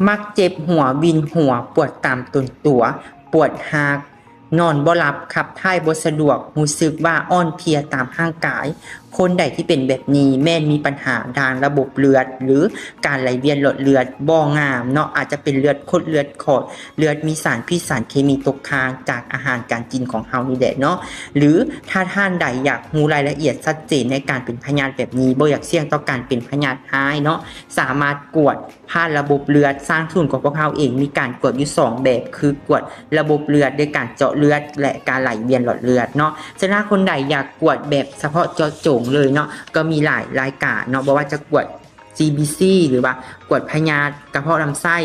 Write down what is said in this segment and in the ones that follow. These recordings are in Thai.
มักเจ็บหัววินหัวปวดตามต้นตัวปวดหากนอนบ่หลับขับถ่ายบ่สะดวกรู้สึกว่าอ่อนเพลียตามร่างกายคนใดที่เป็นแบบนี้แม่นมีปัญหาทางระบบเลือดหรือการไหลเวียนหลอดเลือดบ่งามเนาะอาจจะเป็นเลือดข้นเลือดขอดเลือดมีสารพิษสารเคมีตกค้างจากอาหารการกินของเฮานี่แหละเนาะหรือถ้าท่านใดอยากรู้รายละเอียดชัดเจนในการเป็นพยาธิแบบนี้บ่อยากเสี่ยงต่อการเป็นพยาธิร้ายเนาะสามารถกวดผ่านระบบเลือดสร้างทุนของพวกเฮาเองมีการกวดอยู่2แบบคือกวดระบบเลือดด้วยการเจาะเลือดและการไหลเวียนหลอดเลือดเนาะฉะนั้นคนใดอยากกวดแบบเฉพาะเจาะจงเลยเนาะก็มีหลายรายการเนาะบ่ว่าจะกวด GBC หรือว่ากวดพยาธิกระเพาะลำไส้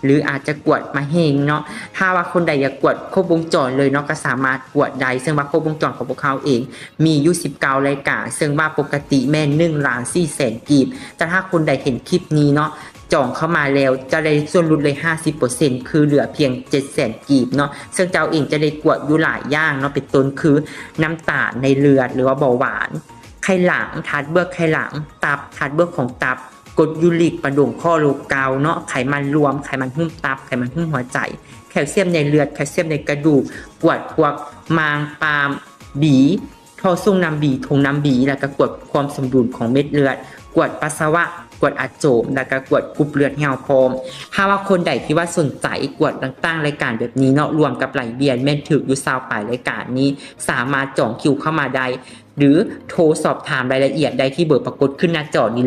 หรืออาจจะกวดมะเร็งเนาะถ้าว่าคนใดอยากกวดครบวงจรเลยเนาะก็สามารถกวดได้ซึ่งว่าครบวงจรของพวกเขาเองมีอยู่19รายการซึ่งว่าปกติแม่น1,400,000 กีบแต่ถ้าคนใดเห็นคลิปนี้เนาะจองเข้ามาแล้วจะได้ส่วนลดเลย 50% คือเหลือเพียง 700,000 กีบเนาะซึ่งเจ้าเองจะได้กวดอยู่หลายอย่างเนาะเป็นต้นคือน้ำตาลในเลือดหรือว่าเบาหวานไขหลังทัดเบือกไขหลังตับทัดเบือกของตับกรดยูริกประดงข้อโลเกาเนาะไขมันรวมไขมันหุ้มตับไขมันหุ้มหัวใจแคลเซียมในเลือดแคลเซียมในกระดูกกวดพวกมางปามบีท่อส่งน้ำบีทงน้ำบีแล้วก็กวดความสมดุลของเม็ดเลือดกวดปัสสาวะกวดอาโจมแล้วก็กวดกรุ๊ปเลือดเหี่ยวพร้อมถ้าว่าคนใดที่ว่าสนใจกวดต่างๆรายการแบบนี้เนาะรวมกับไหลเวียนแม่นถึกอยู่20ปลายรายการนี้สามารถจองคิวเข้ามาได้หรือโทรสอบถามรายละเอียดได้ที่เบอร์ปรากฏขึ้นหน้าจอนี้